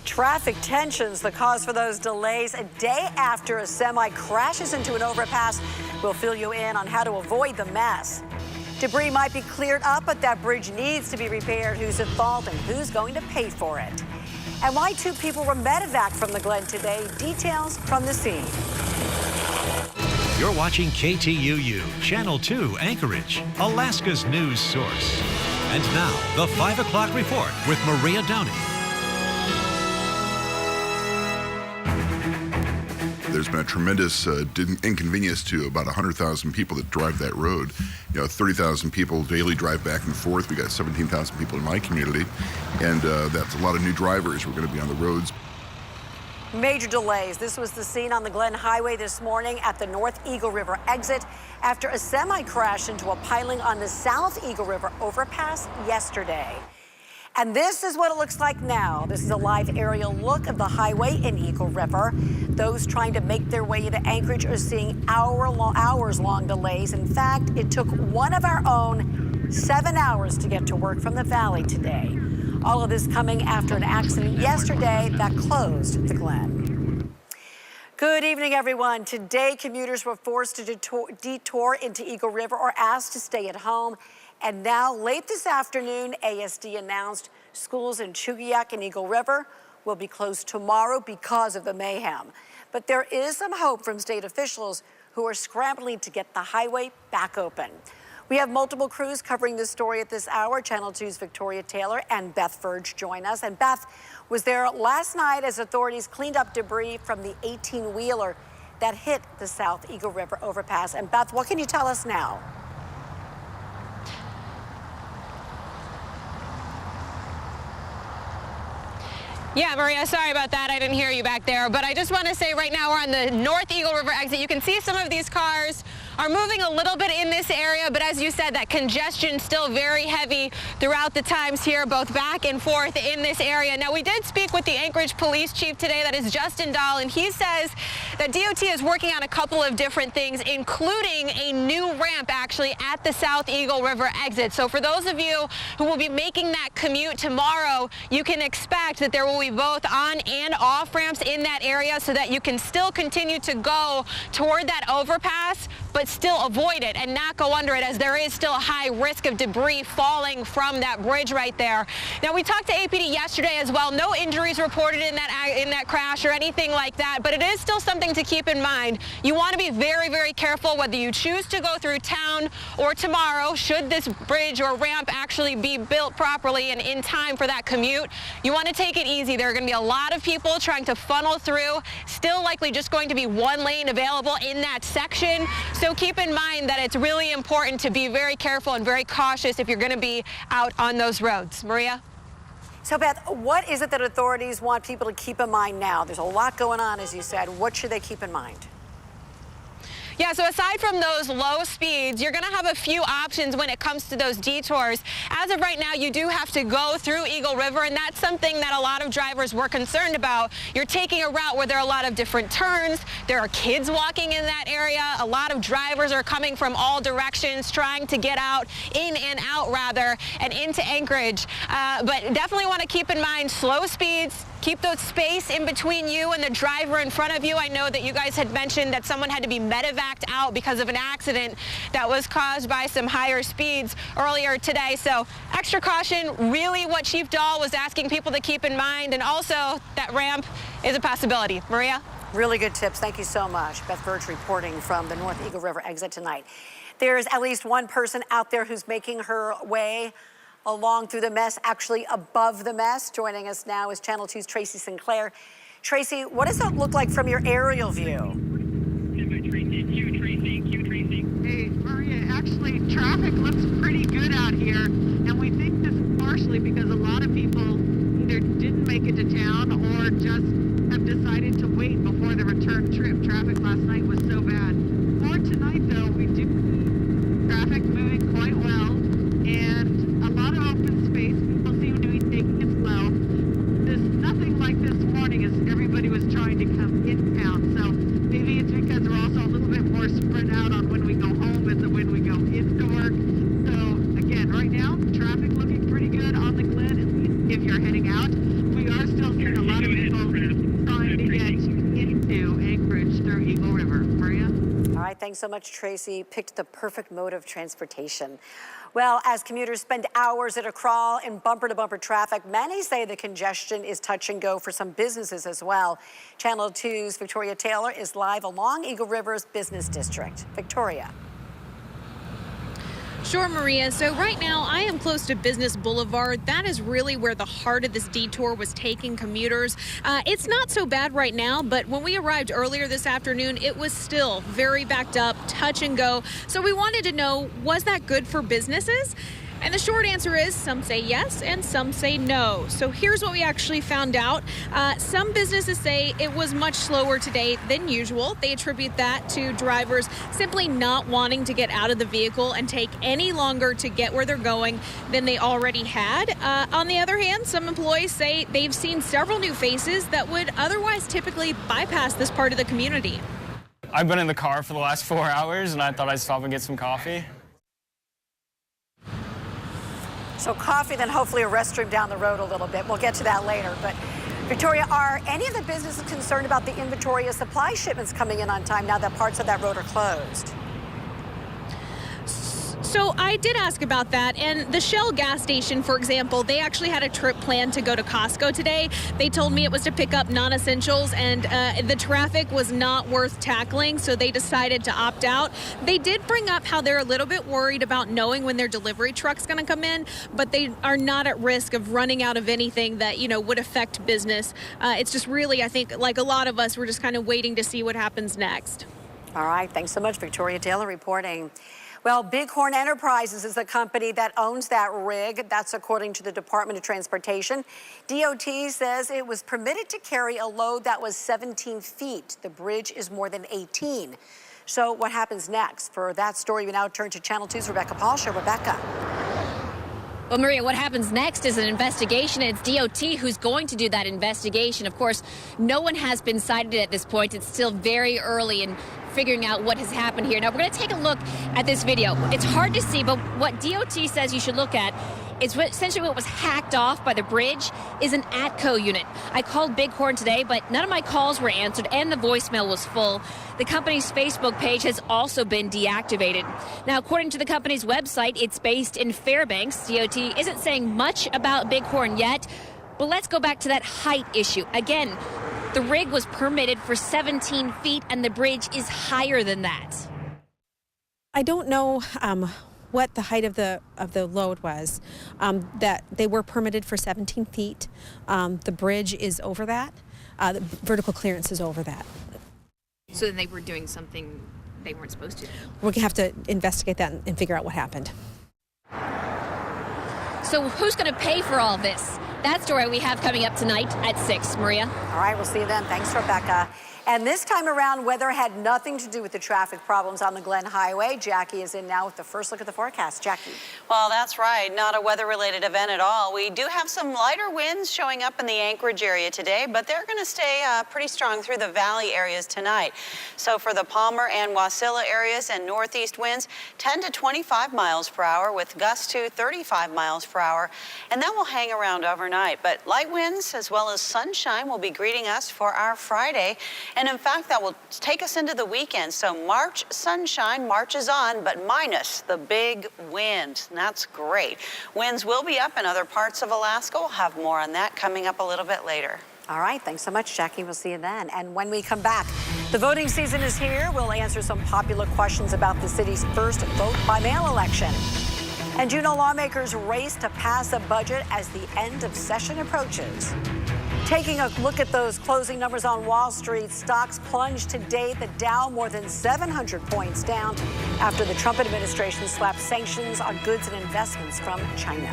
Traffic tensions, the cause for those delays a day after a semi crashes into an overpass. We'll fill you in on how to avoid the mess. Debris might be cleared up, but that bridge needs to be repaired. Who's at fault and who's going to pay for it? And why 2 people were medevac from the Glen today. Details from the scene. You're watching KTUU, Channel 2, Anchorage, Alaska's news source. And now, the 5 o'clock report with Maria Downey. There's been a tremendous inconvenience to about 100,000 people that drive that road. 30,000 people daily drive back and forth. We got 17,000 people in my community, and that's a lot of new drivers who are going to be on the roads. Major delays. This was the scene on the Glen Highway this morning at the North Eagle River exit after a semi crashed into a piling on the South Eagle River overpass yesterday. And this is what it looks like now. This is a live aerial look of the highway in Eagle River. Those trying to make their way into Anchorage are seeing hours-long delays. In fact, it took one of our own 7 hours to get to work from the valley today. All of this coming after an accident yesterday that closed the Glen. Good evening, everyone. Today, commuters were forced to detour into Eagle River or asked to stay at home. And now, late this afternoon, ASD announced schools in Chugiak and Eagle River will be closed tomorrow because of the mayhem. But there is some hope from state officials who are scrambling to get the highway back open. We have multiple crews covering this story at this hour. Channel 2's Victoria Taylor and Beth Verge join us. And Beth was there last night as authorities cleaned up debris from the 18-wheeler that hit the South Eagle River overpass. And Beth, what can you tell us now? Yeah, Maria, sorry about that. I didn't hear you back there. But I just want to say right now we're on the North Eagle River exit. You can see some of these cars are moving a little bit in this area, but as you said, that congestion still very heavy throughout the times here, both back and forth in this area. Now, we did speak with the Anchorage Police Chief today, that is Justin Dahl, and he says that DOT is working on a couple of different things, including a new ramp actually at the South Eagle River exit. So for those of you who will be making that commute tomorrow, you can expect that there will be both on and off ramps in that area so that you can still continue to go toward that overpass, but still avoid it and not go under it, as there is still a high risk of debris falling from that bridge right there. Now, we talked to APD yesterday as well. No injuries reported in that crash or anything like that, but it is still something to keep in mind. You want to be very, very careful whether you choose to go through town or tomorrow, should this bridge or ramp actually be built properly and in time for that commute. You want to take it easy. There are going to be a lot of people trying to funnel through, still likely just going to be one lane available in that section. So keep in mind that it's really important to be very careful and very cautious if you're going to be out on those roads. Maria? So, Beth, what is it that authorities want people to keep in mind now? There's a lot going on, as you said. What should they keep in mind? Yeah, so aside from those low speeds, you're going to have a few options when it comes to those detours. As of right now, you do have to go through Eagle River, and that's something that a lot of drivers were concerned about. You're taking a route where there are a lot of different turns. There are kids walking in that area. A lot of drivers are coming from all directions, trying to get out, in and out rather, and into Anchorage. But definitely want to keep in mind slow speeds. Keep those space in between you and the driver in front of you. I know that you guys had mentioned that someone had to be medevaced out because of an accident that was caused by some higher speeds earlier today. So extra caution, really what Chief Dahl was asking people to keep in mind. And also that ramp is a possibility. Maria? Really good tips. Thank you so much. Beth Verge reporting from the North Eagle River exit tonight. There's at least one person out there who's making her way along through the mess, actually above the mess. Joining us now is Channel 2's Tracy Sinclair. Tracy, what does that look like from your aerial view? Hey, Maria, actually traffic looks pretty good out here, and we think this is partially because a lot of people either didn't make it to town or just have decided to wait before the return trip. Traffic last night was so bad. For tonight, though, we do see traffic moving quite well, and a lot of open space. People seem to be taking it slow. There's nothing like this morning as everybody was trying to come in town, so maybe it's because we're also a little bit more spread out on when we go home as when we go into work. So again, right now, traffic looking pretty good on the Glen, at least if you're heading out. We are still seeing a lot of right, thanks so much, Tracy. Picked the perfect mode of transportation. Well, as commuters spend hours at a crawl in bumper-to-bumper traffic, many say the congestion is touch and go for some businesses as well. Channel 2's Victoria Taylor is live along Eagle River's business district. Victoria. Sure, Maria. So right now I am close to Business Boulevard. That is really where the heart of this detour was taking commuters. It's not so bad right now, but when we arrived earlier this afternoon, it was still very backed up, touch and go. So we wanted to know, was that good for businesses? And the short answer is some say yes and some say no. So here's what we actually found out. Some businesses say it was much slower today than usual. They attribute that to drivers simply not wanting to get out of the vehicle and take any longer to get where they're going than they already had. On the other hand, some employees say they've seen several new faces that would otherwise typically bypass this part of the community. I've been in the car for the last 4 hours and I thought I'd stop and get some coffee. So coffee, then hopefully a restroom down the road a little bit. We'll get to that later. But Victoria, are any of the businesses concerned about the inventory of supply shipments coming in on time now that parts of that road are closed? So I did ask about that, and the Shell gas station, for example, they actually had a trip planned to go to Costco today. They told me it was to pick up non-essentials, and the traffic was not worth tackling, so they decided to opt out. They did bring up how they're a little bit worried about knowing when their delivery truck's going to come in, but they are not at risk of running out of anything that, you know, would affect business. It's just really, I think, like a lot of us, we're just kind of waiting to see what happens next. All right, thanks so much, Victoria Taylor reporting. Well, Bighorn Enterprises is the company that owns that rig. That's according to the Department of Transportation. DOT says it was permitted to carry a load that was 17 feet. The bridge is more than 18. So what happens next? For that story, we now turn to Channel 2's Rebecca Paulshow. Rebecca. Well, Maria, what happens next is an investigation, and it's DOT who's going to do that investigation. Of course, no one has been cited at this point. It's still very early in figuring out what has happened here. Now, we're going to take a look at this video. It's hard to see, but what DOT says you should look at is essentially what was hacked off by the bridge is an ATCO unit. I called Bighorn today, but none of my calls were answered, and the voicemail was full. The company's Facebook page has also been deactivated. Now, according to the company's website, it's based in Fairbanks. DOT isn't saying much about Bighorn yet, but let's go back to that height issue. Again, the rig was permitted for 17 feet, and the bridge is higher than that. I don't know what the height of the load was. That they were permitted for 17 feet. The bridge is over that. The vertical clearance is over that. So then they were doing something they weren't supposed to do. We're going to have to investigate that and figure out what happened. So who's going to pay for all this? That story we have coming up tonight at 6. Maria? All right, we'll see you then. Thanks, Rebecca. And this time around, weather had nothing to do with the traffic problems on the Glen Highway. Jackie is in now with the first look at the forecast. Jackie. Well, that's right. Not a weather-related event at all. We do have some lighter winds showing up in the Anchorage area today, but they're going to stay pretty strong through the valley areas tonight. So for the Palmer and Wasilla areas and northeast winds, 10 to 25 miles per hour with gusts to 35 miles per hour. And that will hang around overnight. But light winds as well as sunshine will be greeting us for our Friday. And in fact, that will take us into the weekend. So March sunshine marches on, but minus the big winds. And that's great. Winds will be up in other parts of Alaska. We'll have more on that coming up a little bit later. All right, thanks so much, Jackie. We'll see you then. And when we come back, the voting season is here. We'll answer some popular questions about the city's first vote-by-mail election. And Juneau lawmakers race to pass a budget as the end of session approaches. Taking a look at those closing numbers on Wall Street, stocks plunged today. The Dow more than 700 points down after the Trump administration slapped sanctions on goods and investments from China.